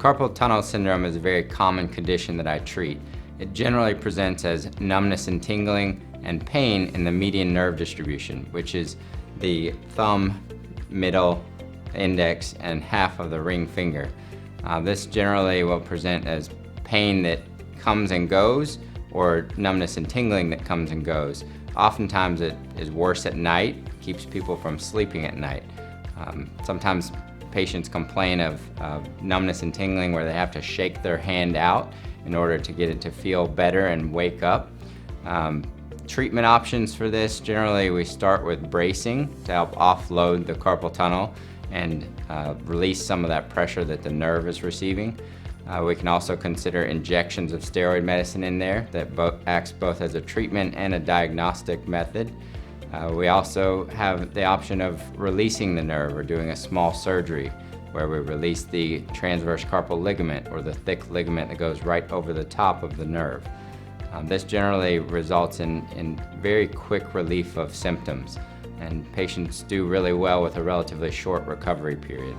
Carpal tunnel syndrome is a very common condition that I treat. It generally presents as numbness and tingling and pain in the median nerve distribution, which is the thumb, middle, index, and half of the ring finger. This generally will present as pain that comes and goes, or numbness and tingling that comes and goes. Oftentimes it is worse at night, keeps people from sleeping at night. Sometimes patients complain of numbness and tingling where they have to shake their hand out in order to get it to feel better and wake up. Treatment options for this, generally we start with bracing to help offload the carpal tunnel and release some of that pressure that the nerve is receiving. We can also consider injections of steroid medicine in there that acts both as a treatment and a diagnostic method. We also have the option of releasing the nerve or doing a small surgery where we release the transverse carpal ligament, or the thick ligament that goes right over the top of the nerve. This generally results in very quick relief of symptoms, and patients do really well with a relatively short recovery period.